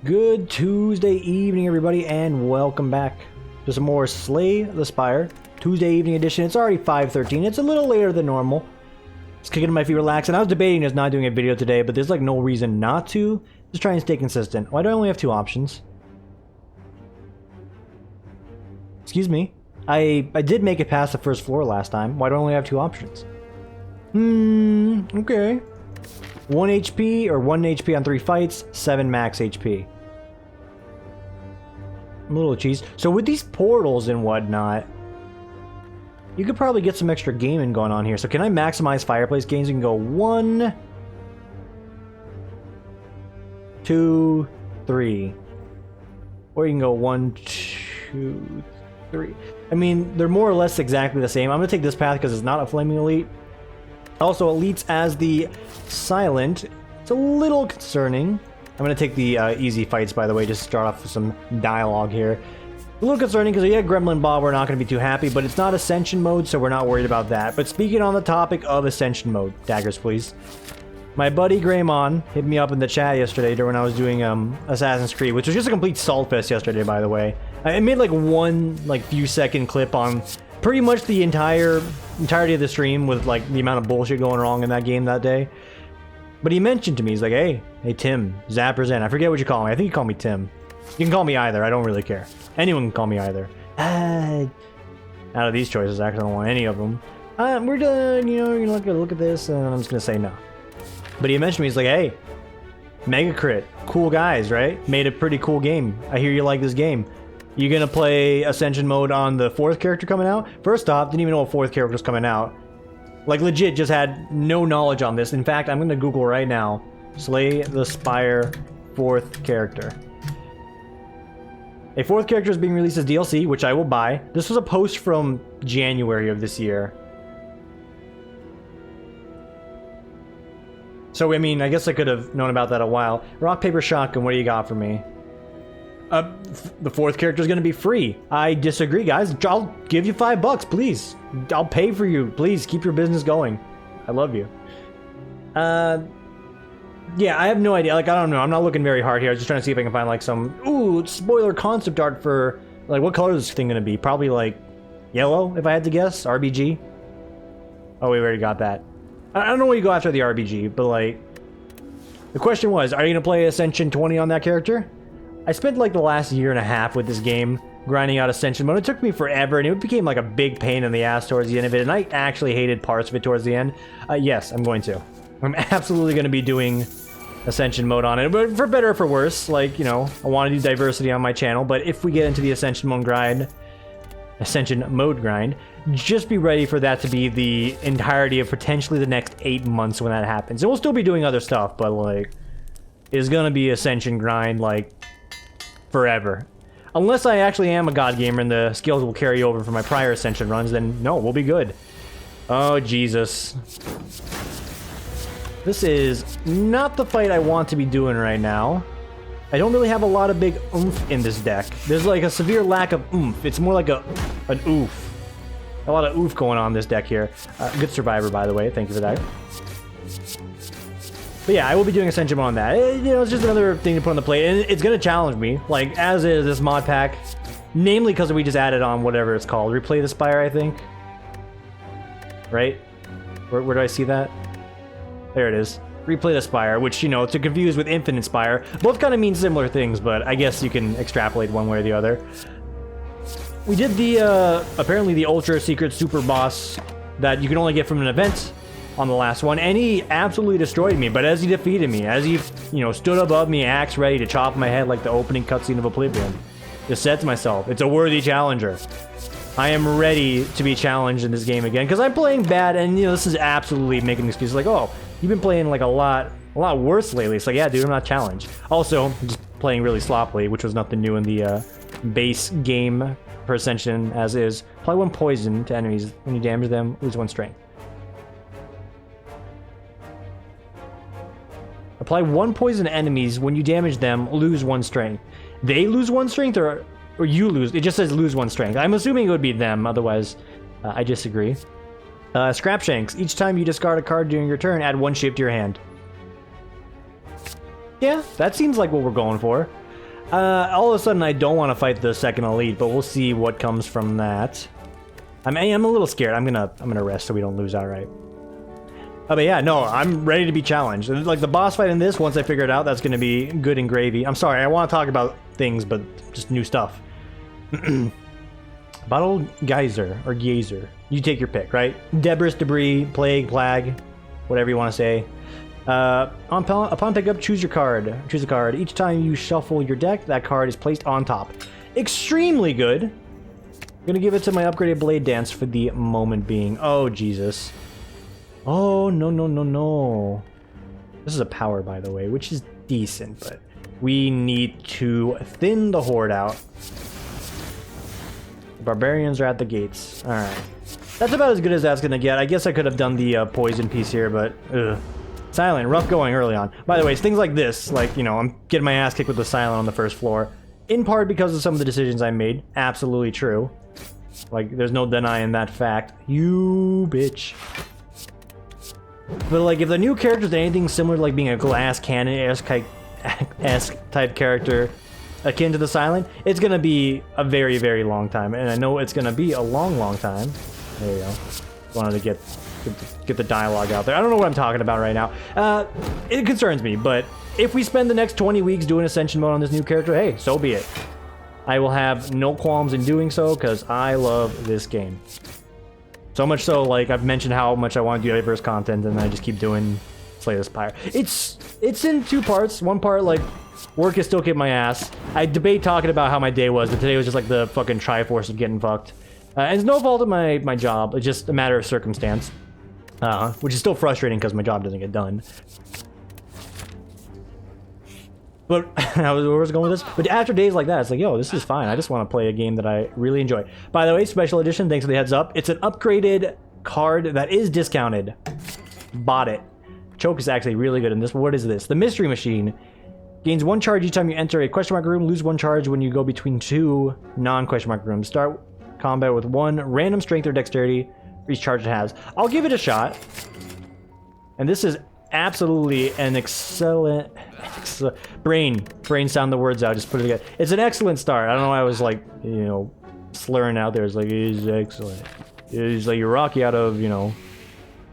Good Tuesday evening, everybody, and welcome back to some more Slay the Spire Tuesday evening edition. It's already 5:13. It's a little later than normal. Just kicking my feet, relaxing. I was debating just not doing a video today, but there's like no reason not to. Just trying to stay consistent. Why do I only have two options? Excuse me. I did make it past the first floor last time. Why do I only have two options? Okay. 1 HP or 1 HP on 3 fights, 7 max HP. A little cheese. So with these portals and whatnot, you could probably get some extra gaming going on here. So can I maximize fireplace gains? You can go 1, 2, 3. Or you can go 1, 2, 3. I mean, they're more or less exactly the same. I'm going to take this path because it's not a flaming elite. Also, elites as the silent. It's a little concerning. I'm going to take the easy fights, by the way, just to start off with some dialogue here. A little concerning because, yeah, Gremlin Bob, we're not going to be too happy, but it's not Ascension mode, so we're not worried about that. But speaking on the topic of Ascension mode, daggers, please. My buddy Greymon hit me up in the chat yesterday when I was doing Assassin's Creed, which was just a complete salt fest yesterday, by the way. I made like one few second clip on pretty much the entirety of the stream with like the amount of bullshit going wrong in that game that day. But he mentioned to me, he's like, hey Tim, Zappers in. I forget what you call me. I think you call me Tim. You can call me either. I don't really care. Anyone can call me either. Out of these choices, actually, I don't want any of them. We're done. You know, you're not gonna look at this, and I'm just gonna say no. But he mentioned to me, he's like, hey, Mega Crit, cool guys, right? Made a pretty cool game. I hear you like this game. You gonna play Ascension mode on the 4th character coming out? First off, didn't even know a 4th character was coming out. Like, legit, just had no knowledge on this. In fact, I'm gonna Google right now. Slay the Spire 4th character. A 4th character is being released as DLC, which I will buy. This was a post from January of this year. So, I mean, I guess I could have known about that a while. Rock, paper, shotgun, what do you got for me? The 4th character is going to be free. I disagree, guys. I'll give you $5, please. I'll pay for you. Please, keep your business going. I love you. Yeah, I have no idea. Like, I don't know. I'm not looking very hard here. I was just trying to see if I can find, like, some... Ooh, spoiler concept art for... Like, what color is this thing going to be? Probably, like, yellow, if I had to guess. RBG. Oh, we already got that. I don't know what you go after the RBG, but, like... The question was, are you going to play Ascension 20 on that character? I spent like the last year and a half with this game grinding out Ascension mode. It took me forever and it became like a big pain in the ass towards the end of it, and I actually hated parts of it towards the end. Yes, I'm going to. I'm absolutely going to be doing Ascension mode on it, but for better or for worse. Like, you know, I want to do diversity on my channel, but if we get into the Ascension mode grind, just be ready for that to be the entirety of potentially the next 8 months when that happens. And we'll still be doing other stuff, but like, it's going to be Ascension grind, like, forever. Unless I actually am a god gamer and the skills will carry over from my prior Ascension runs, then no, we'll be good. Oh, Jesus. This is not the fight I want to be doing right now. I don't really have a lot of big oomph in this deck. There's like a severe lack of oomph. It's more like an oof. A lot of oof going on in this deck here. Good survivor, by the way. Thank you for that. But yeah, I will be doing Ascension on that. You know, it's just another thing to put on the plate, and it's going to challenge me, like, as is this mod pack. Namely because we just added on whatever it's called. Replay the Spire, I think. Right? Where do I see that? There it is. Replay the Spire, which, you know, to confuse with Infinite Spire. Both kind of mean similar things, but I guess you can extrapolate one way or the other. We did the, apparently the Ultra Secret Super Boss that you can only get from an event on the last one, and he absolutely destroyed me. But as he defeated me, as he, you know, stood above me, axe ready to chop my head like the opening cutscene of Oblivion, just said to myself, it's a worthy challenger. I am ready to be challenged in this game again, because I'm playing bad, and, you know, this is absolutely making excuses like, oh, you've been playing like a lot worse lately. It's like, yeah, dude, I'm not challenged. Also, I'm just playing really sloppily, which was nothing new in the base game for Ascension as is. Apply 1 poison to enemies. When you damage them, lose 1 strength. Apply 1 poison to enemies. When you damage them, lose 1 strength. They lose 1 strength, or you lose? It just says lose 1 strength. I'm assuming it would be them, otherwise I disagree. Scrap Shanks. Each time you discard a card during your turn, add 1 shape to your hand. Yeah, that seems like what we're going for. All of a sudden, I don't want to fight the second elite, but we'll see what comes from that. I'm a little scared. I'm gonna rest so we don't lose outright. Oh, but yeah, no, I'm ready to be challenged. Like the boss fight in this, once I figure it out, that's gonna be good and gravy. I'm sorry, I want to talk about things, but just new stuff. Bottle geyser or geyser. You take your pick, right? Debris, debris, plague, plague, whatever you want to say. Upon pickup, choose your card. Choose a card. Each time you shuffle your deck, that card is placed on top. Extremely good. I'm gonna give it to my upgraded blade dance for the moment being. Oh, Jesus. Oh, no, no, no, no. This is a power, by the way, which is decent, but we need to thin the horde out. The barbarians are at the gates. Alright. That's about as good as that's gonna get. I guess I could have done the poison piece here, but ugh. Silent, rough going early on. By the way, it's things like this, like, you know, I'm getting my ass kicked with the silent on the first floor. In part because of some of the decisions I made. Absolutely true. Like, there's no denying that fact. You bitch. But like, if the new character is anything similar to like being a glass cannon-esque type character akin to the Silent, it's gonna be a very, very long time. And I know it's gonna be a long, long time. There you go. Wanted to get the dialogue out there. I don't know what I'm talking about right now. It concerns me, but if we spend the next 20 weeks doing Ascension mode on this new character, hey, so be it. I will have no qualms in doing so, because I love this game. So much so, like, I've mentioned how much I want to do diverse content, and I just keep doing Slay the Spire. It's in two parts. One part, like, work is still kicking my ass. I debate talking about how my day was, but today was just like the fucking Triforce of getting fucked. And it's no fault of my job. It's just a matter of circumstance. Which is still frustrating because my job doesn't get done. But where was I going with this? But after days like that, it's like, yo, this is fine. I just want to play a game that I really enjoy. By the way, special edition, thanks for the heads up. It's an upgraded card that is discounted. Bought it. Choke is actually really good in this. What is this? The Mystery Machine. Gains 1 charge each time you enter a question mark room. Lose 1 charge when you go between 2 non-question mark rooms. Start combat with 1 random strength or dexterity for each charge it has. I'll give it a shot. And this is absolutely an excellent... brain sound the words out, just put it together. It's an excellent start. I don't know why I was like, you know, slurring out there. It's like, it is excellent. It's like you're Rocky out of, you know,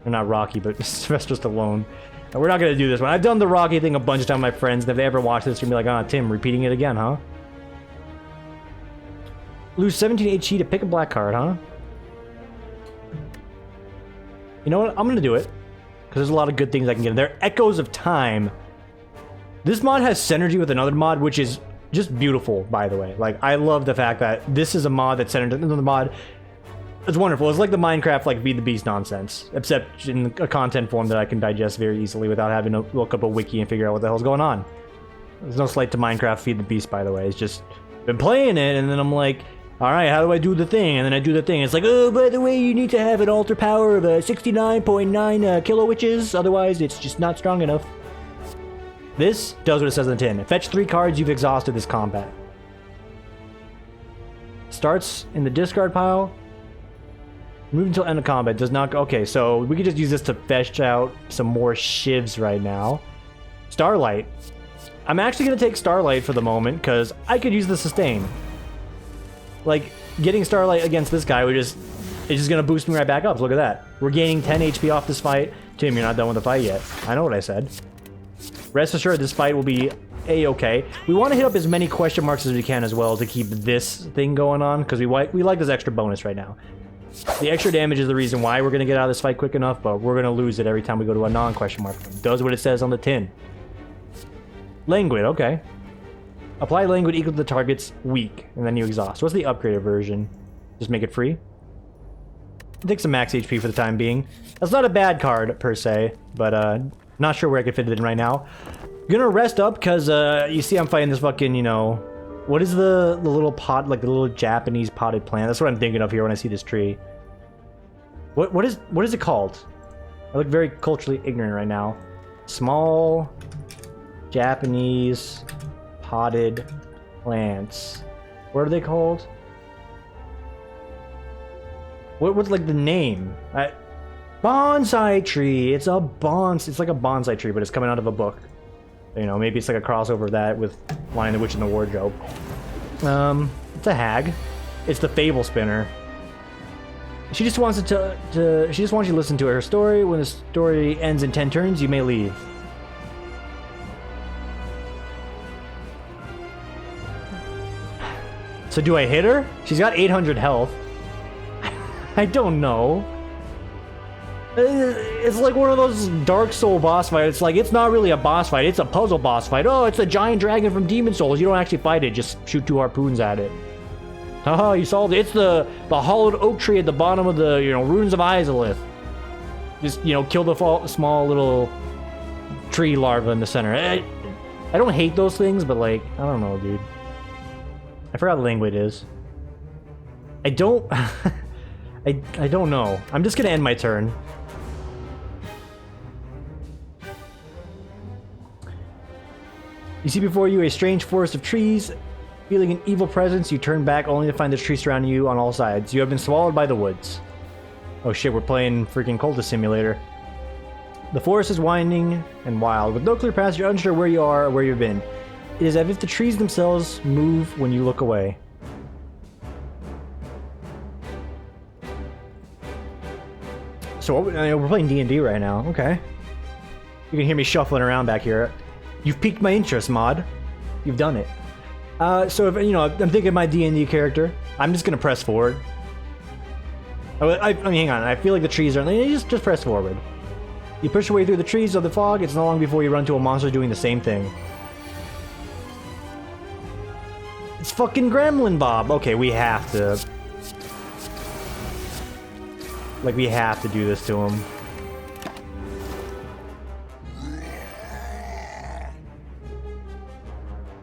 or not Rocky, but Sylvester Stallone. And we're not gonna do this one. I've done the Rocky thing a bunch of times with my friends, and if they ever watch this, they're gonna be like, ah, Tim, repeating it again, huh? Lose 17 HP to pick a black card, huh? You know what? I'm gonna do it. Because there's a lot of good things I can get in there. Echoes of Time. This mod has synergy with another mod, which is just beautiful, by the way. Like, I love the fact that this is a mod that's centered in another mod. It's wonderful. It's like the Minecraft, like, Feed the Beast nonsense. Except in a content form that I can digest very easily without having to look up a wiki and figure out what the hell's going on. There's no slight to Minecraft Feed the Beast, by the way. It's just, been playing it, and then I'm like, alright, how do I do the thing? And then I do the thing. It's like, oh, by the way, you need to have an altar power of 69.9 kilowitches. Otherwise, it's just not strong enough. This does what it says on the tin. Fetch 3 cards, you've exhausted this combat. Starts in the discard pile. Move until end of combat. Does not go... Okay, so we could just use this to fetch out some more shivs right now. Starlight. I'm actually going to take Starlight for the moment, because I could use the sustain. Like, getting Starlight against this guy it's just going to boost me right back up. So look at that. We're gaining 10 HP off this fight. Tim, you're not done with the fight yet. I know what I said. Rest assured, this fight will be a-okay. We want to hit up as many question marks as we can as well to keep this thing going on, because we like this extra bonus right now. The extra damage is the reason why we're going to get out of this fight quick enough, but we're going to lose it every time we go to a non-question mark. Does what it says on the tin. Languid, okay. Apply languid equal to the target's weak, and then you exhaust. What's the upgraded version? Just make it free? It takes some max HP for the time being. That's not a bad card, per se, but not sure where I could fit it in right now. Gonna rest up, because you see I'm fighting this fucking, you know... What is the little pot, like the little Japanese potted plant? That's what I'm thinking of here when I see this tree. What is it called? I look very culturally ignorant right now. Small Japanese potted plants. What are they called? What's like the name? Bonsai tree. It's like a bonsai tree, but it's coming out of a book. You know, maybe it's like a crossover of that with Lion the Witch in the Wardrobe. It's a hag. It's the Fable Spinner. She just wants she just wants you to listen to her story. When the story ends in 10 turns, you may leave. So do I hit her? She's got 800 health. I don't know. It's like one of those Dark Soul boss fights. It's like, it's not really a boss fight, it's a puzzle boss fight. Oh, it's a giant dragon from Demon Souls. You don't actually fight it, just shoot 2 harpoons at it. Haha, you solved it. It's the hollowed oak tree at the bottom of the, Ruins of Izalith. Just, kill the small little tree larva in the center. I don't hate those things, but like, I don't know, dude. I forgot what language it is. I don't... I don't know. I'm just gonna end my turn. You see before you a strange forest of trees. Feeling an evil presence, you turn back only to find the trees surrounding you on all sides. You have been swallowed by the woods. Oh shit, we're playing freaking Cultist Simulator. The forest is winding and wild. With no clear path, you're unsure where you are or where you've been. It is as if the trees themselves move when you look away. So we're playing D&D right now. Okay. You can hear me shuffling around back here. You've piqued my interest, mod. You've done it. So if I'm thinking of my D&D character, I'm just gonna press forward. I mean, hang on. I feel like the trees are. Just press forward. You push your way through the trees of the fog. It's not long before you run to a monster doing the same thing. It's fucking Gremlin Bob. Okay, we have to. Like, we have to do this to him.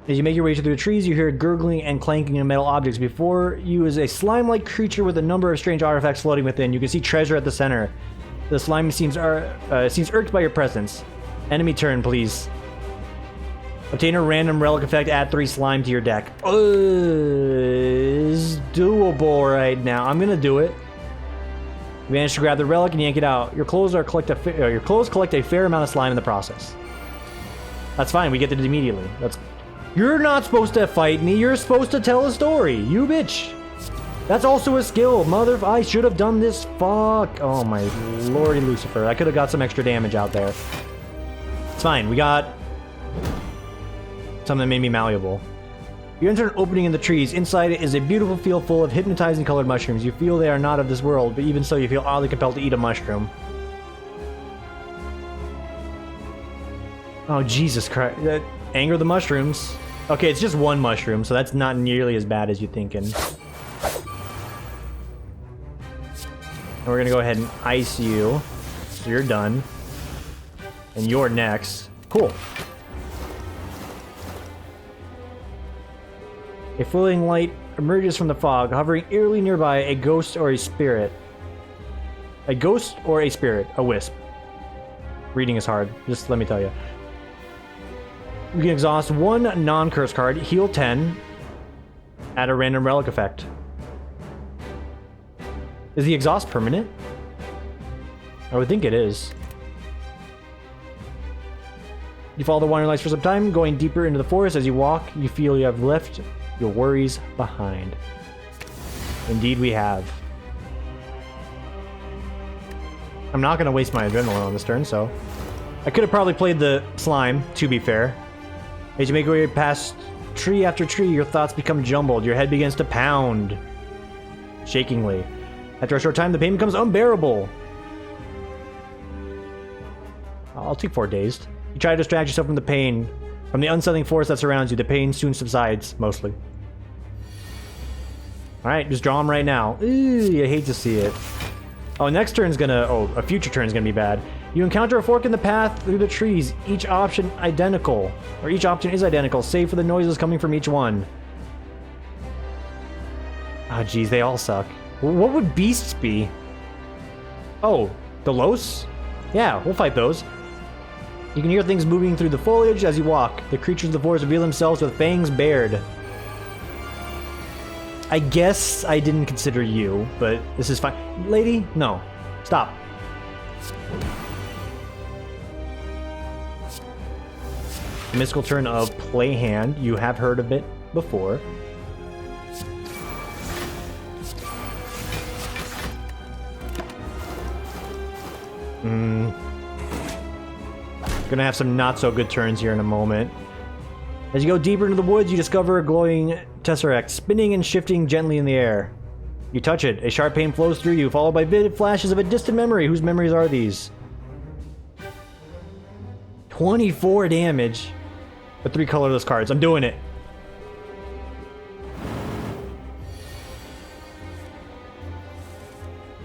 As you make your way through the trees, you hear gurgling and clanking of metal objects. Before you is a slime-like creature with a number of strange artifacts floating within. You can see treasure at the center. The slime seems irked by your presence. Enemy turn, please. Obtain a random relic effect, add 3 slime to your deck. It's doable right now. I'm gonna do it. You manage to grab the relic and yank it out. Your clothes collect a fair amount of slime in the process. That's fine, we get it immediately. You're not supposed to fight me, you're supposed to tell a story, you bitch! That's also a skill, I should have done this, fuck! Oh my lordy Lucifer, I could have got some extra damage out there. It's fine, we got something that made me malleable. You enter an opening in the trees. Inside it is a beautiful field full of hypnotizing colored mushrooms. You feel they are not of this world, but even so you feel oddly compelled to eat a mushroom. Oh, Jesus Christ. Anger the mushrooms. Okay, it's just 1 mushroom, so that's not nearly as bad as you're thinking. And we're gonna go ahead and ice you. So you're done. And you're next. Cool. A floating light emerges from the fog, hovering eerily nearby, a ghost or a spirit. A ghost or a spirit, a wisp. Reading is hard, just let me tell you. You can exhaust 1 non-curse card, heal 10, add a random relic effect. Is the exhaust permanent? I would think it is. You follow the wandering lights for some time, going deeper into the forest. As you walk, you feel you have left your worries behind. Indeed we have. I'm not going to waste my adrenaline on this turn, so... I could have probably played the slime, to be fair. As you make your way past tree after tree, your thoughts become jumbled. Your head begins to pound. Shakingly. After a short time, the pain becomes unbearable. I'll take 4 days. You try to distract yourself from the pain. From the unsettling force that surrounds you, the pain soon subsides, mostly. Alright, just draw them right now. Ooh, I hate to see it. Oh, next turn's gonna... Oh, a future turn's gonna be bad. You encounter a fork in the path through the trees. Each option identical. Or each option is identical, save for the noises coming from each one. Oh, geez, they all suck. What would beasts be? Oh, the Los? Yeah, we'll fight those. You can hear things moving through the foliage as you walk. The creatures of the forest reveal themselves with fangs bared. I guess I didn't consider you, but this is fine. Lady, no. Stop. Mystical turn of Play Hand. You have heard of it before. Gonna have some not so good turns here in a moment. As you go deeper into the woods, you discover a glowing tesseract, spinning and shifting gently in the air. You touch it. A sharp pain flows through you, followed by vivid flashes of a distant memory. Whose memories are these? 24 damage with 3 colorless cards. I'm doing it.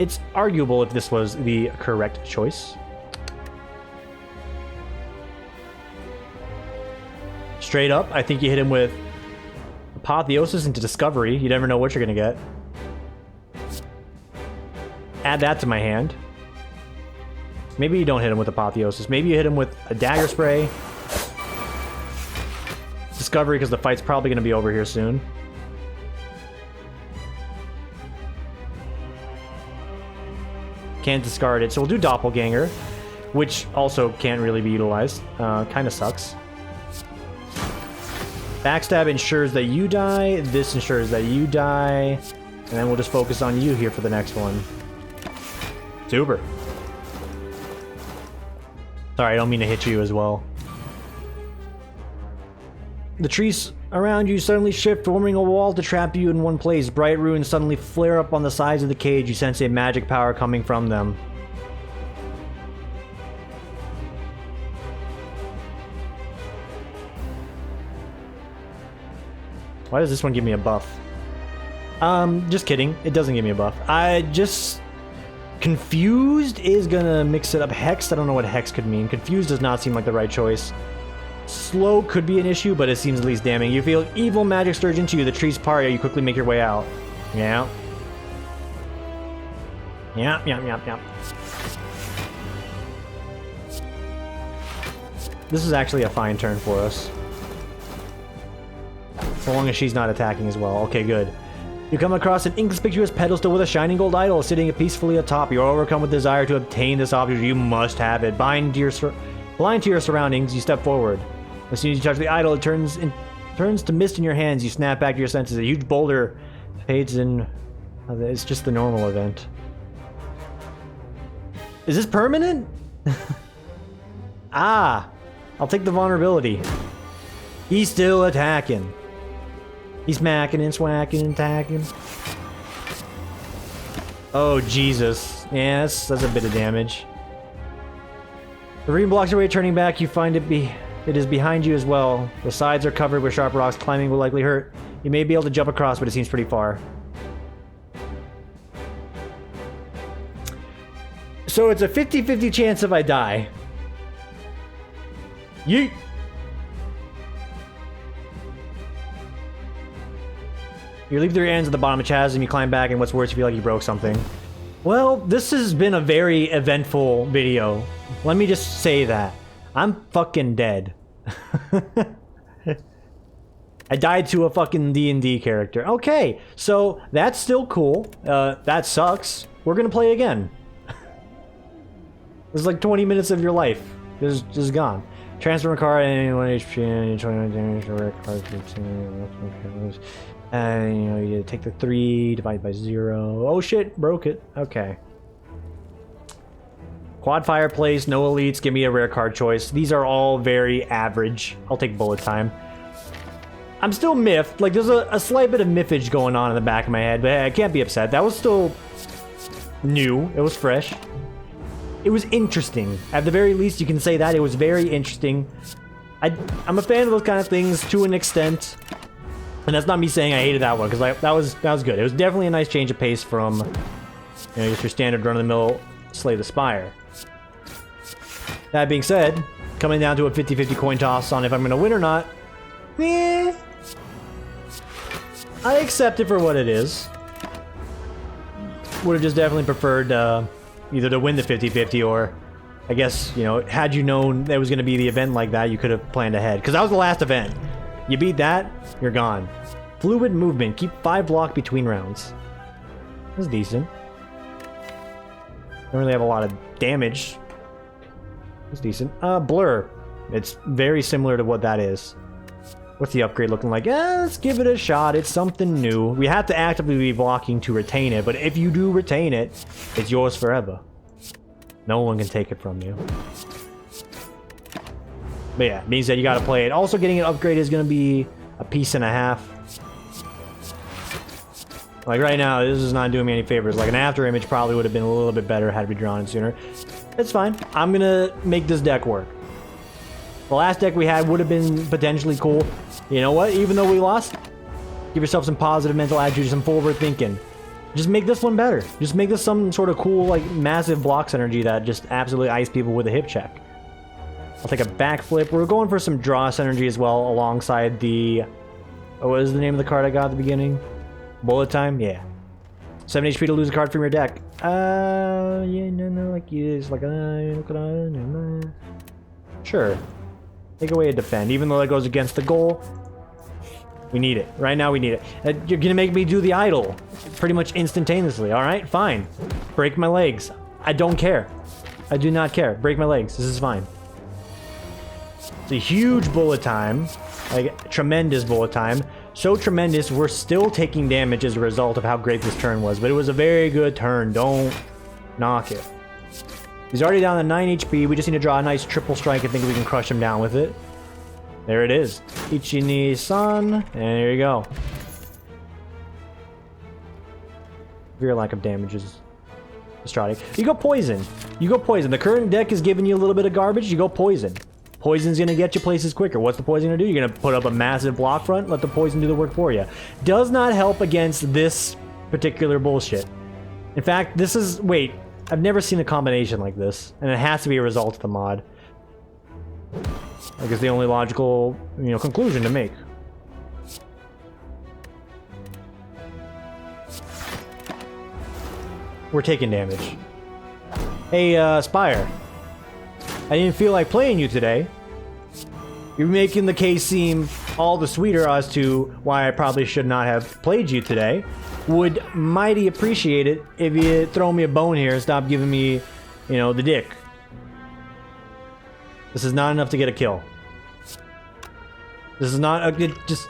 It's arguable if this was the correct choice. Straight up, I think you hit him with Apotheosis into Discovery. You never know what you're gonna get. Add that to my hand. Maybe you don't hit him with Apotheosis. Maybe you hit him with a Dagger Spray. Discovery, because the fight's probably gonna be over here soon. Can't discard it, so we'll do Doppelganger, which also can't really be utilized. Kind of sucks. Backstab ensures that you die, this ensures that you die, and then we'll just focus on you here for the next one. Super. Sorry, I don't mean to hit you as well. The trees around you suddenly shift, forming a wall to trap you in one place. Bright runes suddenly flare up on the sides of the cage. You sense a magic power coming from them. Why does this one give me a buff? Just kidding. It doesn't give me a buff. Confused is gonna mix it up. Hex, I don't know what Hex could mean. Confused does not seem like the right choice. Slow could be an issue, but it seems at least damning. You feel evil magic surge into you. The trees part. You quickly make your way out. Yeah. Yeah. This is actually a fine turn for us. So long as she's not attacking as well. Okay, good. You come across an inconspicuous pedestal with a shining gold idol sitting peacefully atop. You're overcome with desire to obtain this object. You must have it. Blind to your surroundings, you step forward. As soon as you touch the idol, it turns to mist in your hands. You snap back to your senses. A huge boulder fades in. It's just the normal event. Is this permanent? Ah! I'll take the vulnerability. He's still attacking. He's smacking and swacking and attacking. Oh, Jesus. Yes, that's a bit of damage. The ring blocks your way. Turning back, you find it is behind you as well. The sides are covered with sharp rocks. Climbing will likely hurt. You may be able to jump across, but it seems pretty far. So it's a 50-50 chance if I die. Yeet! You leave your hands at the bottom of the chasm, you climb back, and what's worse, you feel like you broke something. Well, this has been a very eventful video. Let me just say that. I'm fucking dead. I died to a fucking D&D character. Okay, so that's still cool. That sucks. We're gonna play again. This is like 20 minutes of your life. Just gone. Transfer a card and 1 HP and 29 damage. Rare card. And you know, you take the 3, divide by 0. Oh shit, broke it. Okay. Quad fireplace, no elites, give me a rare card choice. These are all very average. I'll take bullet time. I'm still miffed. Like, there's a slight bit of miffage going on in the back of my head, but I can't be upset. That was still new. It was fresh. It was interesting. At the very least, you can say that. It was very interesting. I'm a fan of those kind of things to an extent. And that's not me saying I hated that one, because that was good. It was definitely a nice change of pace from, you know, just your standard run-of-the-mill Slay the Spire. That being said, coming down to a 50-50 coin toss on if I'm going to win or not, I accept it for what it is. Would have just definitely preferred either to win the 50-50 or, I guess, you know, had you known there was going to be the event like that, you could have planned ahead. Because that was the last event. You beat that, you're gone. Fluid movement. Keep 5 block between rounds. That's decent. Don't really have a lot of damage. That's decent. Blur. It's very similar to what that is. What's the upgrade looking like? Let's give it a shot. It's something new. We have to actively be blocking to retain it, but if you do retain it, it's yours forever. No one can take it from you. But yeah, means that you gotta play it. Also, getting an upgrade is gonna be a piece and a half. Like right now, this is not doing me any favors. Like an after image probably would have been a little bit better had we drawn it sooner. It's fine. I'm gonna make this deck work. The last deck we had would have been potentially cool. You know what? Even though we lost, give yourself some positive mental attitude, some forward thinking. Just make this one better. Just make this some sort of cool, like, massive block synergy that just absolutely ice people with a hip check. I'll take a backflip. We're going for some draw synergy as well, alongside the... Oh, what is the name of the card I got at the beginning? Bullet time? Yeah. 7 HP to lose a card from your deck. Yeah, no, like, it's like, sure. Take away a defend, even though that goes against the goal. We need it. Right now we need it. You're gonna make me do the idle pretty much instantaneously. Alright, fine. Break my legs. I don't care. I do not care. Break my legs. This is fine. It's a huge bullet time. Like, tremendous bullet time. So tremendous, we're still taking damage as a result of how great this turn was. But it was a very good turn. Don't knock it. He's already down to 9 HP. We just need to draw a nice triple strike and think we can crush him down with it. There it is. Ichini-san. And there you go. Severe lack of damage is Estrade. You go poison. You go poison. The current deck is giving you a little bit of garbage. You go poison. Poison's gonna get you places quicker. What's the poison gonna do? You're gonna put up a massive block front, let the poison do the work for you. Does not help against this particular bullshit. In fact, this is... Wait. I've never seen a combination like this. And it has to be a result of the mod. Like, it's the only logical, conclusion to make. We're taking damage. Hey, Spire. I didn't feel like playing you today. You're making the case seem all the sweeter as to why I probably should not have played you today. Would mighty appreciate it if you throw me a bone here and stop giving me, the dick. This is not enough to get a kill. This is not just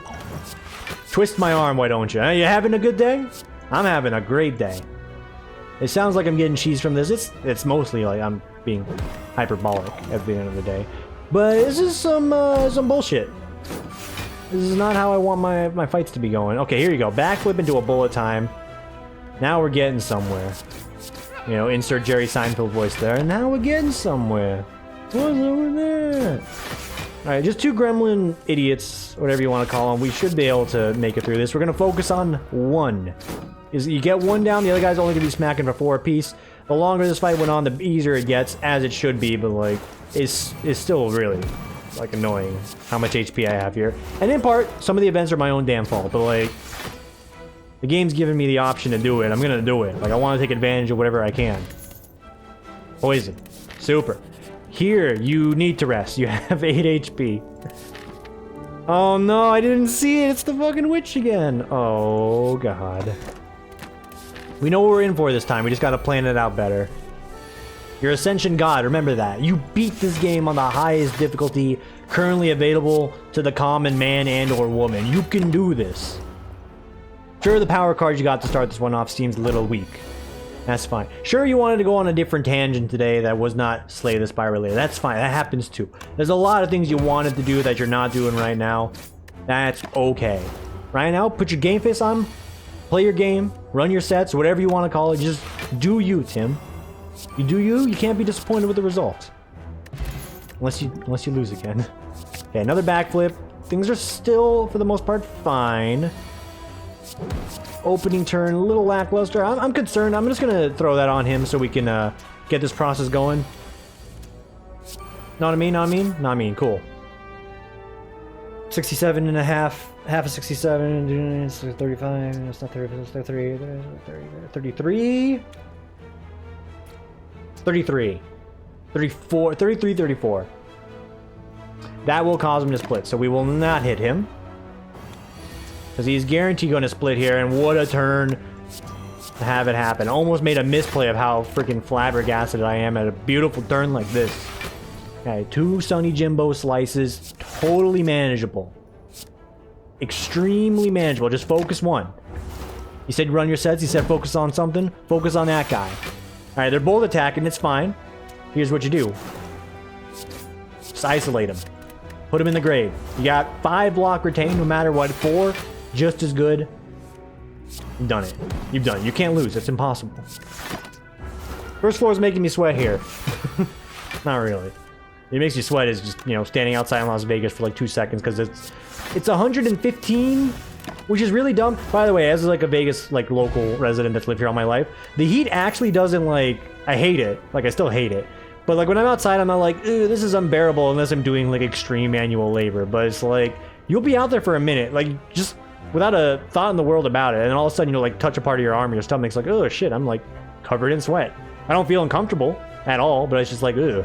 twist my arm, why don't you? You having a good day? I'm having a great day. It sounds like I'm getting cheese from this. It's mostly like I'm being hyperbolic at the end of the day. But this is some bullshit. This is not how I want my fights to be going. Okay, here you go. Backflip into a bullet time. Now we're getting somewhere. Insert Jerry Seinfeld voice there. And now we're getting somewhere. What's over there? Alright, just two gremlin idiots, whatever you want to call them. We should be able to make it through this. We're going to focus on one. You get one down, the other guy's only going to be smacking for 4 apiece. The longer this fight went on, the easier it gets, as it should be, but like, it's still really, like, annoying how much HP I have here. And in part, some of the events are my own damn fault, but like, the game's giving me the option to do it. I'm gonna do it. Like, I want to take advantage of whatever I can. Poison. Super. Here, you need to rest. You have 8 HP. Oh no, I didn't see it. It's the fucking witch again. Oh god. We know what we're in for this time. We just gotta plan it out better. You're Ascension God, remember that. You beat this game on the highest difficulty currently available to the common man and or woman. You can do this. Sure, the power card you got to start this one off seems a little weak. That's fine. Sure, you wanted to go on a different tangent today that was not Slay the Spire related. That's fine. That happens too. There's a lot of things you wanted to do that you're not doing right now. That's okay. Right now, put your game face on. Play your game. Run your sets. Whatever you want to call it. Just do you, Tim. You do you. You can't be disappointed with the result. Unless you lose again. Okay, another backflip. Things are still, for the most part, fine. Opening turn, a little lackluster. I'm concerned. I'm just gonna throw that on him so we can get this process going. Not mean. Cool. 67 and a half. Half of 67. It's 35. It's not 30. It's 33. 33. 33. 34. 33. 34. That will cause him to split. So we will not hit him. Because he's guaranteed going to split here, and what a turn to have it happen. Almost made a misplay of how freaking flabbergasted I am at a beautiful turn like this. Okay, 2 Sunny Jimbo slices, totally manageable. Extremely manageable, just focus one. He said run your sets, he said focus on something, focus on that guy. Alright, they're both attacking, it's fine. Here's what you do. Just isolate him. Put him in the grave. You got 5 block retained no matter what, 4, just as good. You've done it. You've done it. You can't lose, it's impossible. First floor is making me sweat here. Not really. It makes you sweat is just, you know, standing outside in Las Vegas for like 2 seconds because it's 115, which is really dumb. By the way, as like a Vegas like local resident that's lived here all my life, the heat actually doesn't like, I hate it. Like I still hate it. But like when I'm outside, I'm not like, ew, this is unbearable unless I'm doing like extreme manual labor. But it's like, you'll be out there for a minute, like just without a thought in the world about it. And then all of a sudden, you know, like touch a part of your arm, your stomach's like, oh shit, I'm like covered in sweat. I don't feel uncomfortable at all, but it's just like, ugh.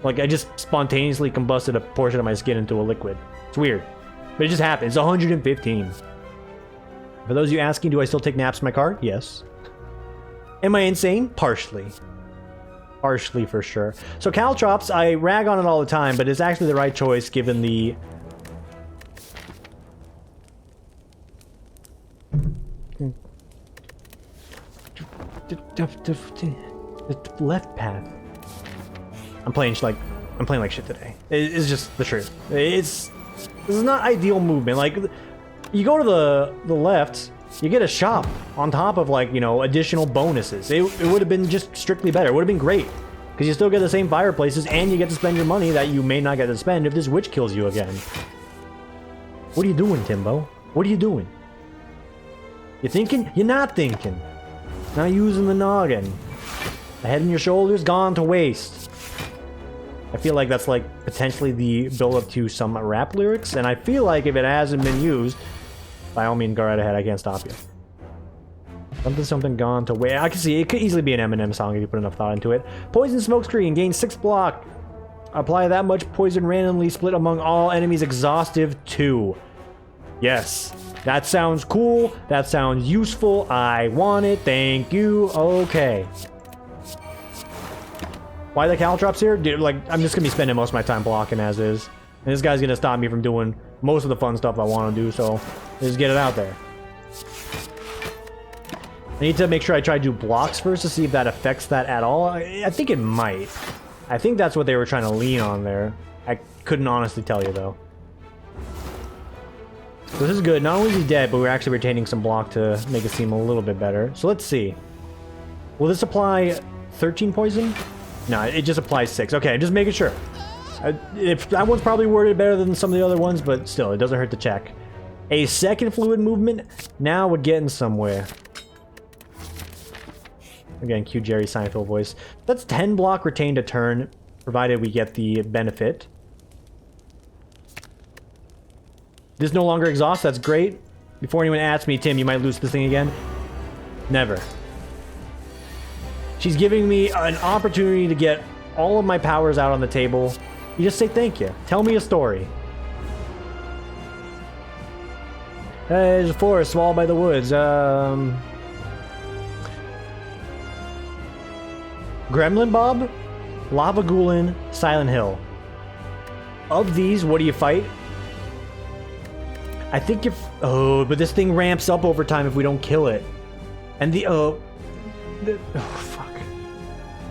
Like, I just spontaneously combusted a portion of my skin into a liquid. It's weird. But it just happens. It's 115. For those of you asking, do I still take naps in my car? Yes. Am I insane? Partially. Partially, for sure. So, Caltrops, I rag on it all the time, but it's actually the right choice given the... The left path. I'm playing like shit today. It's just the truth. This is not ideal movement. Like, you go to the left, you get a shop on top of like, you know, additional bonuses. It would have been just strictly better. It would have been great because you still get the same fireplaces and you get to spend your money that you may not get to spend if this witch kills you again. What are you doing, Timbo? What are you doing? You thinking? You're not thinking. Not using the noggin. The head and your shoulders gone to waste. I feel like that's like potentially the build-up to some rap lyrics, and I feel like if it hasn't been used, by all means, go right ahead. I can't stop you. Something gone to waste. I can see it could easily be an Eminem song if you put enough thought into it. Poison smokescreen gain 6 block. Apply that much poison randomly split among all enemies. Exhaustive 2. Yes. That sounds cool. That sounds useful. I want it. Thank you. Okay. Why the Caltrops here? Dude, like, I'm just gonna be spending most of my time blocking as is. And this guy's gonna stop me from doing most of the fun stuff I want to do, so just get it out there. I need to make sure I try to do blocks first to see if that affects that at all. I think it might. I think that's what they were trying to lean on there. I couldn't honestly tell you, though. So this is good. Not only is he dead, but we're actually retaining some block to make it seem a little bit better. So let's see. Will this apply 13 poison? No, it just applies 6. Okay, just making sure. If that one's probably worded better than some of the other ones, but still, it doesn't hurt to check. A second fluid movement. Now we're getting somewhere. Again, cue Jerry Seinfeld voice. That's 10 block retained a turn, provided we get the benefit. This no longer exhausts, that's great. Before anyone asks me, Tim, you might lose this thing again. Never. She's giving me an opportunity to get all of my powers out on the table. You just say thank you. Tell me a story. There's a forest swallowed by the woods. Gremlin Bob, Lava Ghoulin, Silent Hill. Of these, what do you fight? I think you're... Oh, but this thing ramps up over time if we don't kill it. And oh, fuck.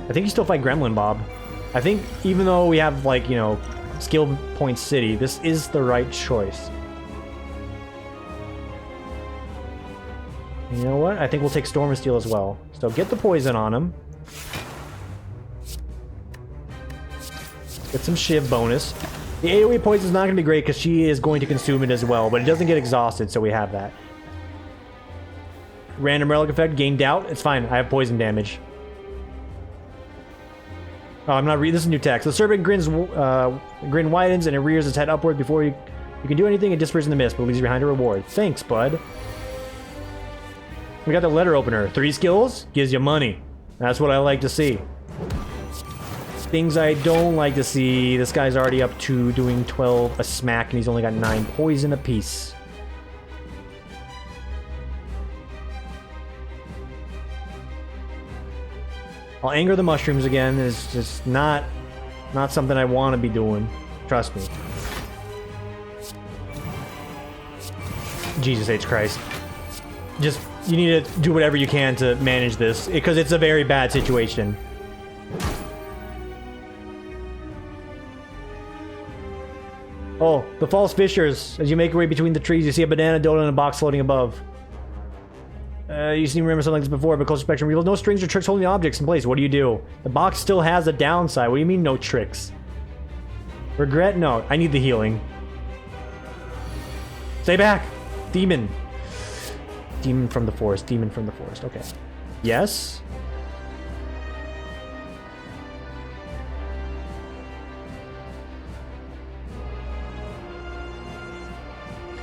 I think you still fight Gremlin Bob. I think even though we have, like, you know, skill point city, this is the right choice. You know what? I think we'll take Storm and Steel as well. So get the poison on him. Get some Shiv bonus. The AoE poison is not going to be great because she is going to consume it as well, but it doesn't get exhausted, so we have that. Random relic effect, gain doubt. It's fine. I have poison damage. Oh, I'm not reading. This is new text. The serpent grin widens and it rears its head upward before you can do anything. It disappears in the mist, but leaves behind a reward. Thanks, bud. We got the letter opener. 3 skills gives you money. That's what I like to see. Things I don't like to see. This guy's already up to doing 12 a smack, and he's only got 9 poison apiece. I'll anger the mushrooms again. It's just not Not something I want to be doing. Trust me. Jesus H. Christ. Just, you need to do whatever you can to manage this, because it's a very bad situation. Oh, the false fissures. As you make your way between the trees, you see a banana dough in a box floating above. You seem to remember something like this before, but closer spectrum reveals no strings or tricks holding the objects in place. What do you do? The box still has a downside. What do you mean, no tricks? Regret? No. I need the healing. Stay back! Demon. Demon from the forest. Demon from the forest. Okay. Yes?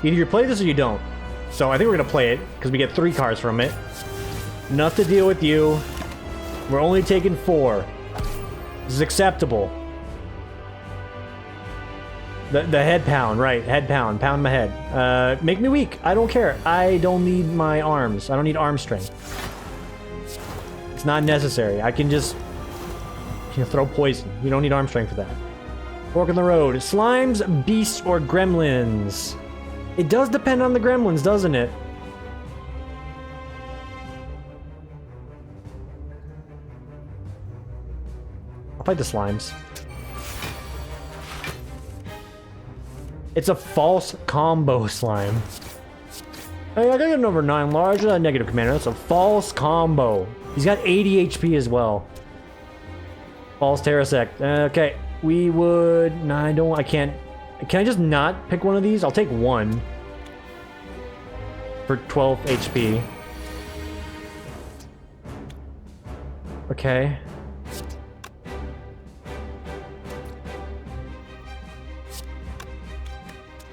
Either you play this or you don't. So I think we're going to play it, because we get 3 cards from it. Enough to deal with you. We're only taking 4. This is acceptable. The head pound, right. Head pound. Pound my head. Make me weak. I don't care. I don't need my arms. I don't need arm strength. It's not necessary. I can just throw poison. You don't need arm strength for that. Fork in the road. Slimes, beasts, or gremlins. It does depend on the gremlins, doesn't it? I'll fight the slimes. It's a false combo slime. Hey, I got a number 9 large, negative commander. That's a false combo. He's got 80 HP as well. False Terrasect. Okay, we would... No, I can't... Can I just not pick one of these? I'll take 1. For 12 HP. Okay.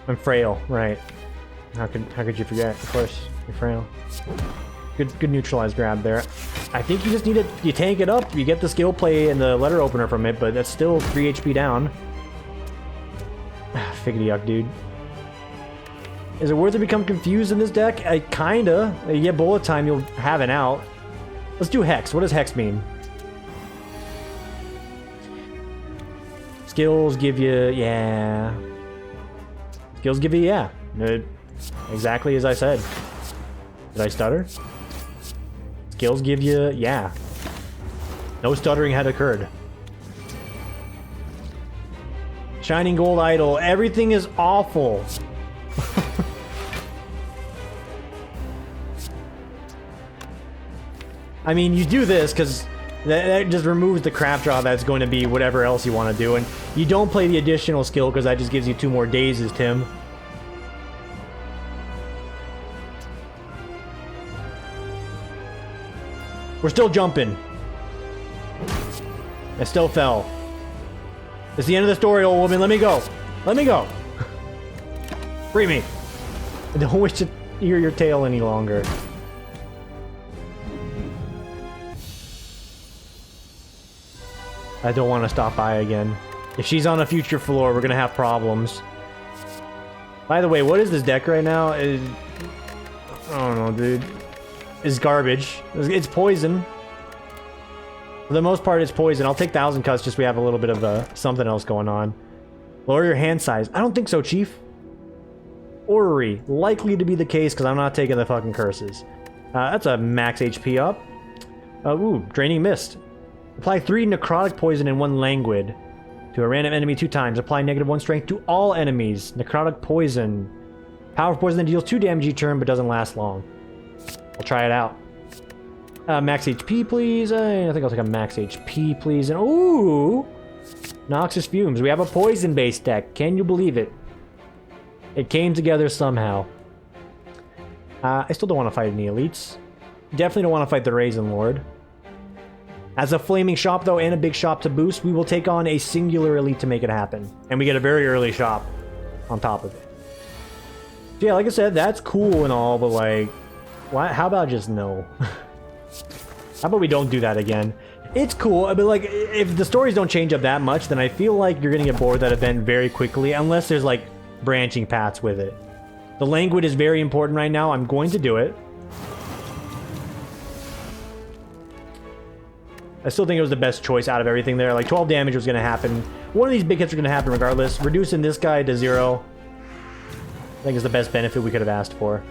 I'm frail, right. How could you forget? Of course, you're frail. Good neutralized grab there. I think you just need to... You tank it up, you get the skill play and the letter opener from it, but that's still 3 HP down. Figgity yuck, dude. Is it worth it to become confused in this deck? Kinda. You get bullet time, you'll have an out. Let's do Hex. What does Hex mean? Skills give you... Yeah. Skills give you... Yeah. Exactly as I said. Did I stutter? Skills give you... Yeah. No stuttering had occurred. Shining Gold Idol. Everything is awful. I mean, you do this because that just removes the crap draw that's going to be whatever else you want to do, and you don't play the additional skill because that just gives you 2 more dazes, Tim. We're still jumping. I still fell. It's the end of the story, old woman. Let me go. Let me go. Free me. I don't wish to hear your tale any longer. I don't want to stop by again. If she's on a future floor, we're gonna have problems. By the way, what is this deck right now? I don't know, dude. It's garbage. It's poison. For the most part, it's poison. I'll take 1,000 cuts just so we have a little bit of something else going on. Lower your hand size. I don't think so, Chief. Orrery. Likely to be the case because I'm not taking the fucking curses. That's a max HP up. Ooh, Draining Mist. Apply 3 necrotic poison and 1 languid to a random enemy 2 times. Apply -1 strength to all enemies. Necrotic poison. Powerful poison that deals 2 damage each turn but doesn't last long. I'll try it out. Max HP, please. I think I'll take a max HP, please. And ooh, Noxious Fumes. We have a poison-based deck. Can you believe it? It came together somehow. I still don't want to fight any elites. Definitely don't want to fight the Raisin Lord. As a flaming shop, though, and a big shop to boost, we will take on a singular elite to make it happen. And we get a very early shop on top of it. So yeah, like I said, that's cool and all, but like, why? How about just no? How about we don't do that again? It's cool, but like, if the stories don't change up that much, then I feel like you're gonna get bored of that event very quickly, unless there's like branching paths with it. The languid is very important right now. I'm going to do it. I still think it was the best choice out of everything there. Like 12 damage was going to happen. One of these big hits are going to happen regardless. Reducing this guy to 0, I think is the best benefit we could have asked for.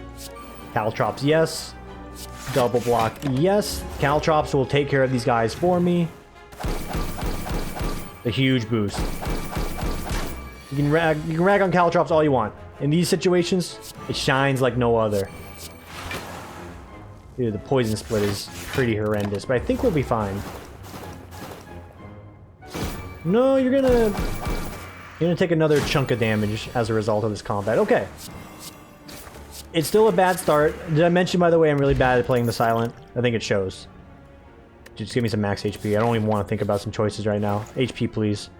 Caltrops, yes. Double block, yes. Caltrops will take care of these guys for me. A huge boost. You can rag on Caltrops all you want. In these situations, it shines like no other. Dude, the poison split is pretty horrendous, but I think we'll be fine. No, you're gonna take another chunk of damage as a result of this combat. Okay. It's still a bad start. Did I mention, by the way, I'm really bad at playing the silent? I think it shows. Just give me some max HP. I don't even want to think about some choices right now. HP, please.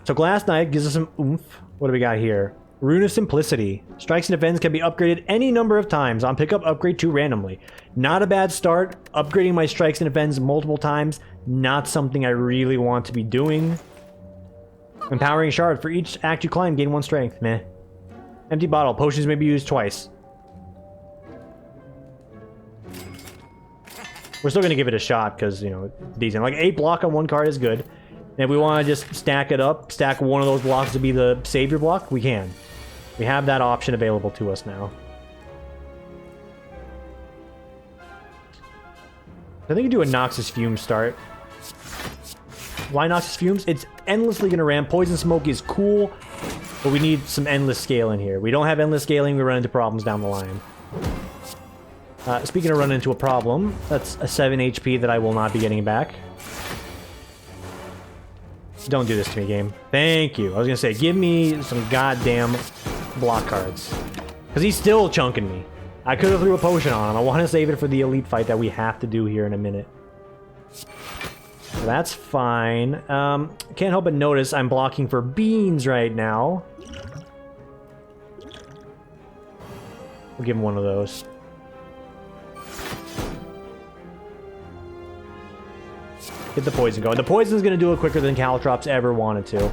So Glass Knight gives us some oomph. What do we got here? Rune of Simplicity. Strikes and defense can be upgraded any number of times. On pickup, upgrade 2 randomly. Not a bad start. Upgrading my strikes and defense multiple times. Not something I really want to be doing. Empowering Shard. For each act you climb, gain 1 strength. Meh. Empty Bottle. Potions may be used twice. We're still going to give it a shot because, you know, decent. Like 8 block on 1 card is good. And if we want to just stack it up, stack one of those blocks to be the savior block, we can. We have that option available to us now. I think you do a Noxus Fume start. Why Noxus Fumes? It's endlessly going to ramp. Poison Smoke is cool, but we need some endless scale in here. We don't have endless scaling, we run into problems down the line. Speaking of running into a problem, that's a 7 HP that I will not be getting back. Don't do this to me, game. Thank you. I was gonna say, give me some goddamn block cards. Because he's still chunking me. I could have threw a potion on him. I want to save it for the elite fight that we have to do here in a minute. So that's fine. Can't help but notice I'm blocking for beans right now. We'll give him one of those. Get the poison going. The poison's gonna do it quicker than Caltrops ever wanted to.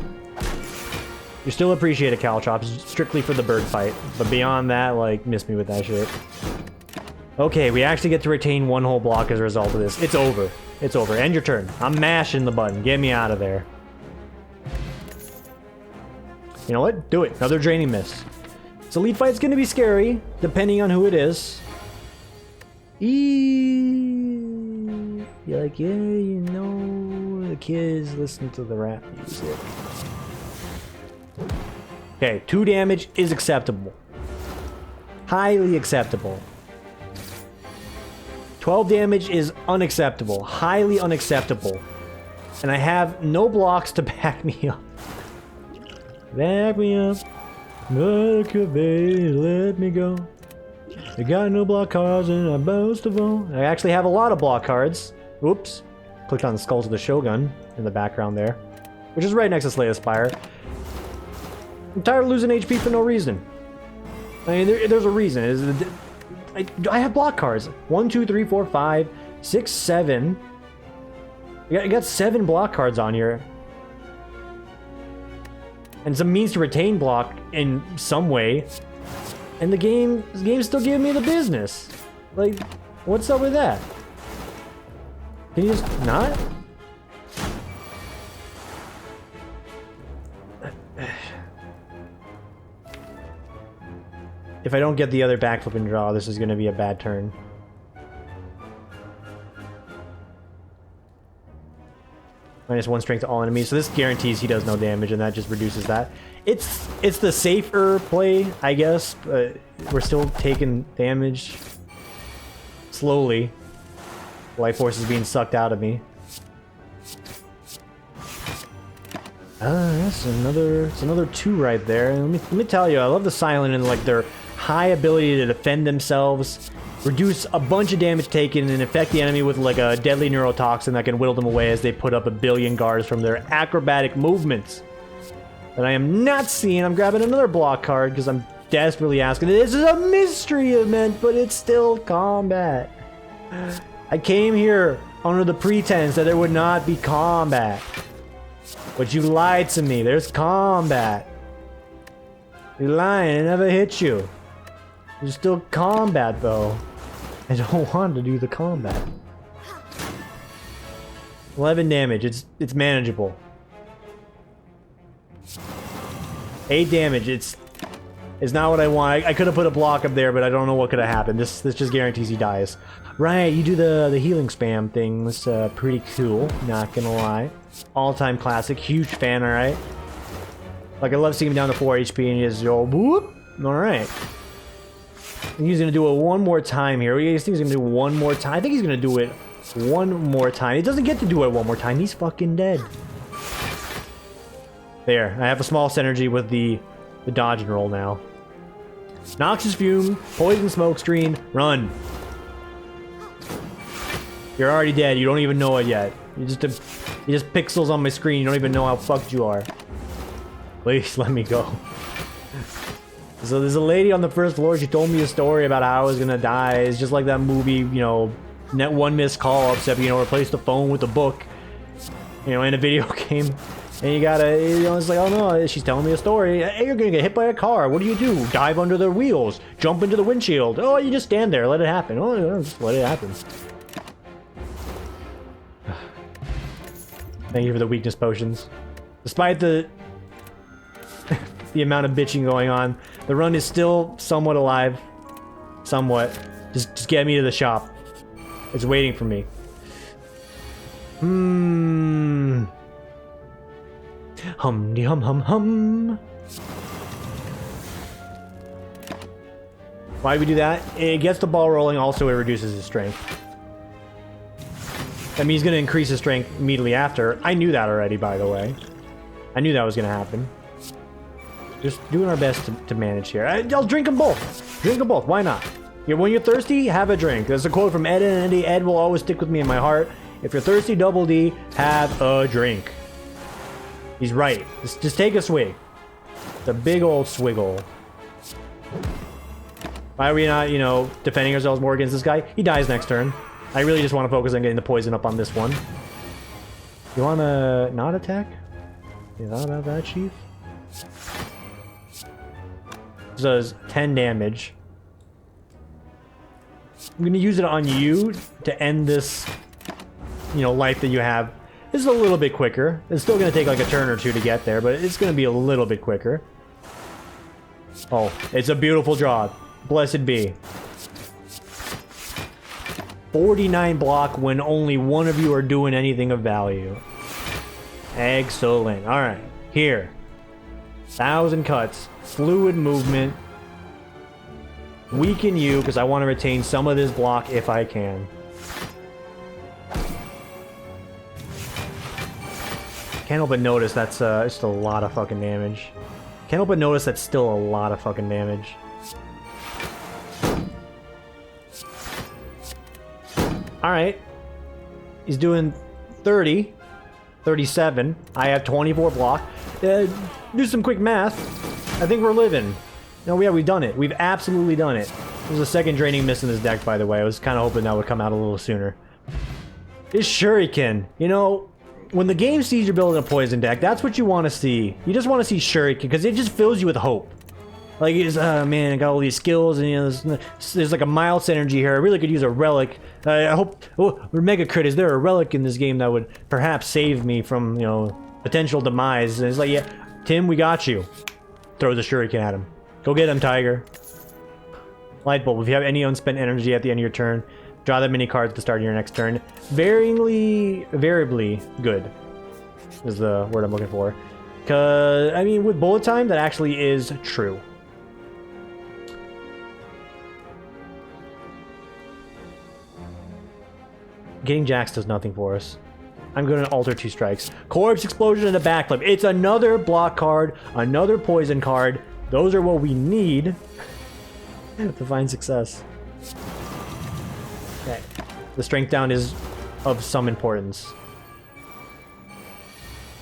You still appreciate a Caltrops, strictly for the bird fight. But beyond that, like, miss me with that shit. Okay, we actually get to retain 1 whole block as a result of this. It's over. It's over. End your turn. I'm mashing the button. Get me out of there. You know what? Do it. Another draining miss. This elite fight's gonna be scary, depending on who it is. You're like, yeah, you know, the kids listen to the rap music. Okay, 2 damage is acceptable. Highly acceptable. 12 damage is unacceptable. Highly unacceptable. And I have no blocks to back me up. Back me up. Let me go. I got no block cards and I boast of all. I actually have a lot of block cards. Oops. Clicked on the Skulls of the Shogun in the background there. Which is right next to Slay the Spire. I'm tired of losing HP for no reason. I mean, there's a reason. I have block cards. 1, 2, 3, 4, 5, 6, 7. You got 7 block cards on here. And some means to retain block in some way. And the game's still giving me the business. Like, what's up with that? Can you just not? If I don't get the other backflip and draw, this is going to be a bad turn. -1 strength to all enemies, so this guarantees he does no damage, and that just reduces that. It's the safer play, I guess, but we're still taking damage slowly. Life force is being sucked out of me. That's another 2 right there. And let me tell you, I love the silent and like their high ability to defend themselves, reduce a bunch of damage taken, and infect the enemy with like a deadly neurotoxin that can whittle them away as they put up a billion guards from their acrobatic movements. That I am not seeing. I'm grabbing another block card because I'm desperately asking. This is a mystery event, but it's still combat. I came here under the pretense that there would not be combat. But you lied to me. There's combat. You're lying. It never hit you. There's still combat, though. I don't want to do the combat. 11 damage. It's manageable. 8 damage. It's not what I want. I could have put a block up there, but I don't know what could have happened. This just guarantees he dies. Right, you do the healing spam things. Pretty cool, not gonna lie. All-time classic. Huge fan, alright? Like, I love seeing him down to 4 HP and he just go, whoop! Alright. He's gonna do it one more time here. What do you guys think he's gonna do one more time? I think he's gonna do it one more time. He doesn't get to do it one more time. He's fucking dead. There. I have a small synergy with the dodge and roll now. Noxious Fume, Poison Smoke Screen, run. You're already dead. You don't even know it yet. You just pixels on my screen. You don't even know how fucked you are. Please let me go. So there's a lady on the first floor. She told me a story about how I was gonna die. It's just like that movie, you know, net one missed call, except, you know, replace the phone with a book, you know, in a video game. And you gotta, you know, it's like, oh no, she's telling me a story. Hey, you're gonna get hit by a car. What do? Dive under the wheels. Jump into the windshield. Oh, you just stand there. Let it happen. Oh, just let it happen. Thank you for the weakness potions. Despite the amount of bitching going on, the run is still somewhat alive. Somewhat. Just get me to the shop. It's waiting for me. Hum-de hum hum hum. Why do we do that? It gets the ball rolling, also it reduces his strength. That means he's gonna increase his strength immediately after. I knew that already, by the way. I knew that was gonna happen. Just doing our best to manage here. I'll drink them both. Drink them both. Why not? When you're thirsty, have a drink. There's a quote from Ed and Andy. Ed will always stick with me in my heart. If you're thirsty, double D, have a drink. He's right. Just take a swig. It's a big old swiggle. Why are we not, you know, defending ourselves more against this guy? He dies next turn. I really just want to focus on getting the poison up on this one. You want to not attack? You thought about that, Chief? This does 10 damage. I'm going to use it on you to end this, you know, life that you have. This is a little bit quicker. It's still going to take like a turn or two to get there, but it's going to be a little bit quicker. Oh, it's a beautiful draw. Blessed be. 49 block when only one of you are doing anything of value. Excellent. Alright, here. 1,000 cuts. Fluid movement. Weaken you, because I want to retain some of this block if I can. Can't help but notice that's just a lot of fucking damage. Can't help but notice that's still a lot of fucking damage. Alright. He's doing 30. 37. I have 24 block. Do some quick math. I think we're living. No, yeah, we've done it. We've absolutely done it. There's a second draining miss in this deck, by the way. I was kind of hoping that would come out a little sooner. It's Shuriken. You know, when the game sees you're building a poison deck, that's what you want to see. You just want to see Shuriken, because it just fills you with hope. Like, it's, man, I got all these skills, and, you know, there's like a mild synergy here. I really could use a relic. I hope... Oh, Mega Crit, is there a relic in this game that would perhaps save me from, you know, potential demise? And it's like, yeah, Tim, we got you. Throw the Shuriken at him. Go get him, Tiger. Light Bulb, if you have any unspent energy at the end of your turn, draw that many cards at the start of your next turn. Variably good is the word I'm looking for. Because, I mean, with bullet time, that actually is true. Getting Jax does nothing for us. I'm going to alter 2 strikes. Corpse Explosion and a backflip. It's another block card, another poison card. Those are what we need to find success. Okay. The strength down is of some importance.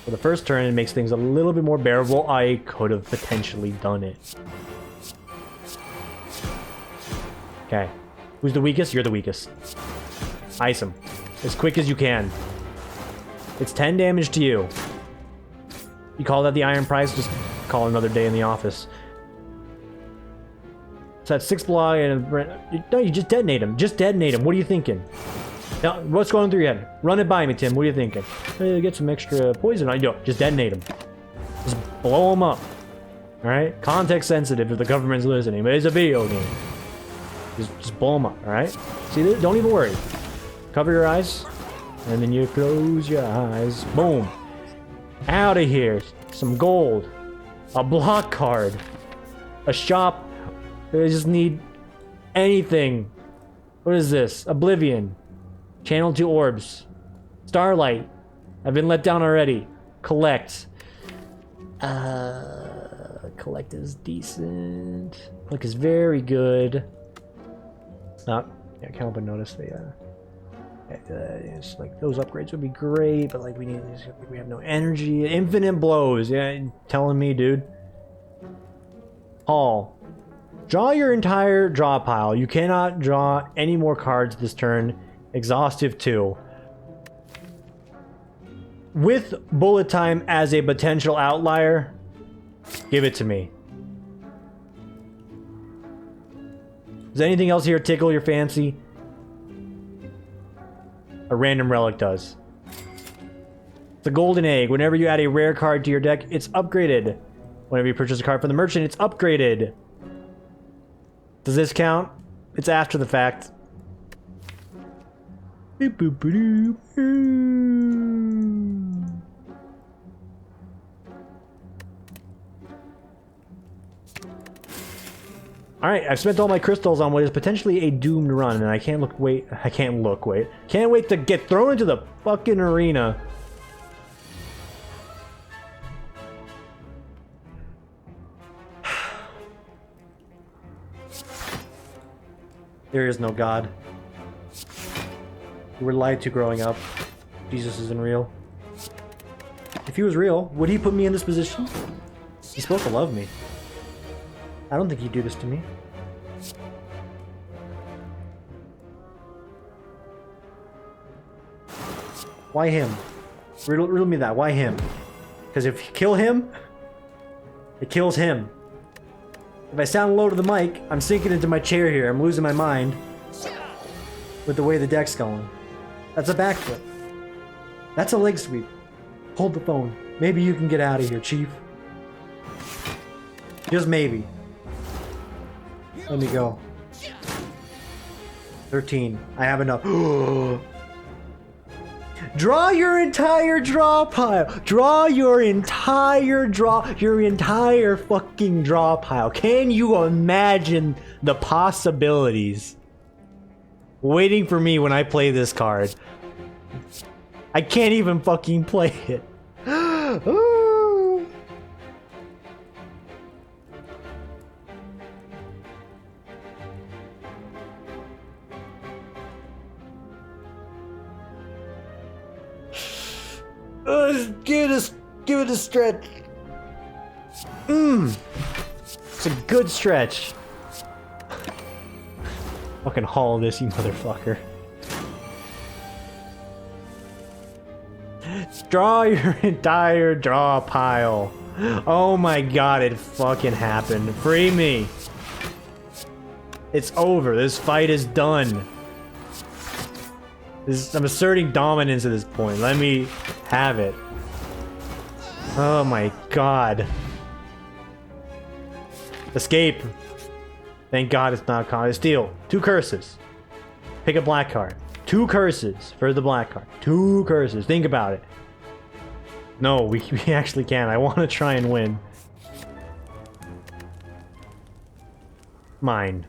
For the first turn, it makes things a little bit more bearable. I could have potentially done it. Okay. Who's the weakest? You're the weakest. Ice him. As quick as you can. It's 10 damage to you. You call that the iron price? Just call another day in the office. So that's 6 block and... No, you just detonate him. Just detonate him. What are you thinking? Now, what's going through your head? Run it by me, Tim. What are you thinking? Get some extra poison. I don't. Just detonate them. Just blow them up. All right. Context sensitive if the government's listening, but it's a video game. Just blow them up. All right. See this? Don't even worry. Cover your eyes, and then you close your eyes. Boom. Out of here. Some gold. A block card. A shop. I just need anything. What is this? Oblivion. Channel 2 orbs. Starlight. I've been let down already. Collect. Collect is decent. Collect is very good. Yeah, can't help but notice the it's like those upgrades would be great, but like we have no energy. Infinite blows. Yeah, telling me, dude. Paul, draw your entire draw pile. You cannot draw any more cards this turn. Exhaustive 2. With bullet time as a potential outlier, give it to me. Does anything else here tickle your fancy? A random relic does. It's a golden egg. Whenever you add a rare card to your deck, it's upgraded. Whenever you purchase a card from the merchant, it's upgraded. Does this count? It's after the fact. Alright, I've spent all my crystals on what is potentially a doomed run, and I can't wait. Can't wait to get thrown into the fucking arena. There is no God. We were lied to growing up. Jesus isn't real. If he was real, would he put me in this position? He's supposed to love me. I don't think he'd do this to me. Why him? Riddle me that. Why him? Because if you kill him, it kills him. If I sound low to the mic, I'm sinking into my chair here. I'm losing my mind with the way the deck's going. That's a backflip. That's a leg sweep. Hold the phone. Maybe you can get out of here, Chief. Just maybe. Let me go. 13. I have enough. Draw your entire draw pile. Draw your entire fucking draw pile. Can you imagine the possibilities waiting for me when I play this card? I can't even fucking play it. Give it a stretch. It's a good stretch. Fucking haul this, you motherfucker. Draw your entire draw pile. Oh my god, it fucking happened. Free me. It's over. This fight is done. I'm asserting dominance at this point. Let me have it. Oh my god. Escape. Thank god it's not con. Steal. 2 curses. Pick a black card. 2 curses for the black card. 2 curses. Think about it. No, we actually can. I want to try and win. Mine.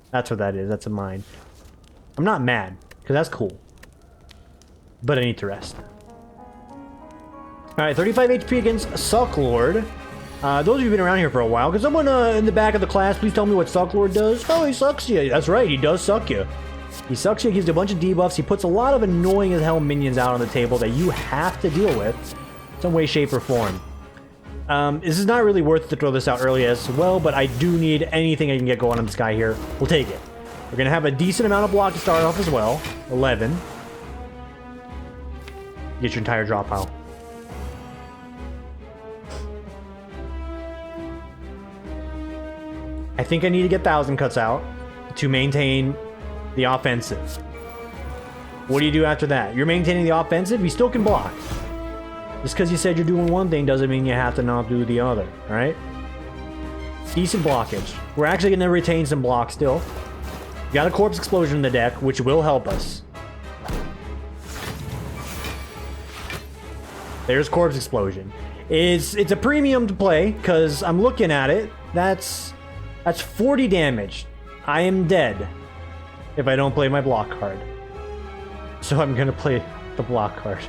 That's what that is. That's a mine. I'm not mad, because that's cool. But I need to rest. Alright, 35 HP against Sucklord. Those of you who've been around here for a while, could someone in the back of the class please tell me what Sucklord does? Oh, he sucks you. That's right, he does suck you. He sucks you, gives you a bunch of debuffs, he puts a lot of annoying as hell minions out on the table that you have to deal with in some way, shape, or form. This is not really worth to throw this out early as well, but I do need anything I can get going on this guy here. We'll take it. We're going to have a decent amount of block to start off as well. 11. Get your entire draw pile. I think I need to get 1,000 cuts out to maintain the offensive. What do you do after that? You're maintaining the offensive. You still can block. Just because you said you're doing one thing doesn't mean you have to not do the other, all right? Decent blockage. We're actually going to retain some blocks still. You got a Corpse Explosion in the deck, which will help us. There's Corpse Explosion. It's a premium to play, because I'm looking at it. That's 40 damage. I am dead if I don't play my block card. So I'm going to play the block card.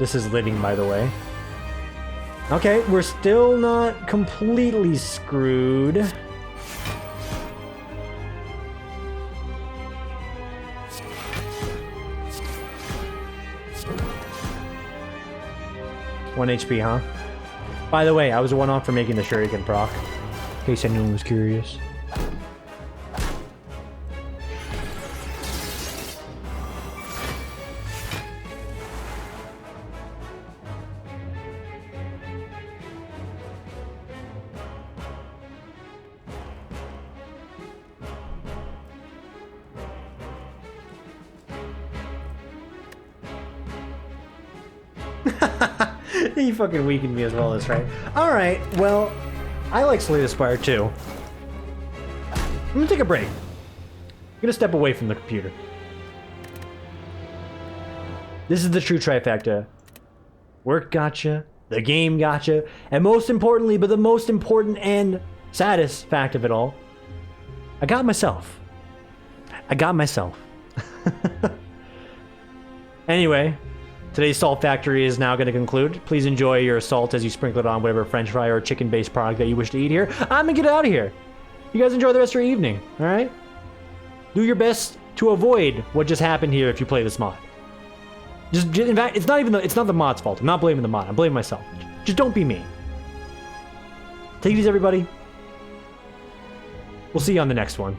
This is living, by the way. Okay, we're still not completely screwed. One HP, huh? By the way, I was one off for making the Shuriken proc. In case anyone was curious. He fucking weakened me as well, that's right. Alright, well, I like Slay the Spire too. I'm gonna take a break. I'm gonna step away from the computer. This is the true trifecta. Work gotcha, the game gotcha, and most importantly, but the most important and saddest fact of it all, I got myself. I got myself. Anyway, today's Salt Factory is now going to conclude. Please enjoy your salt as you sprinkle it on whatever French fry or chicken-based product that you wish to eat here. I'm going to get out of here. You guys enjoy the rest of your evening, all right? Do your best to avoid what just happened here if you play this mod. Just in fact, it's not the mod's fault. I'm not blaming the mod. I'm blaming myself. Just don't be mean. Take it easy, everybody. We'll see you on the next one.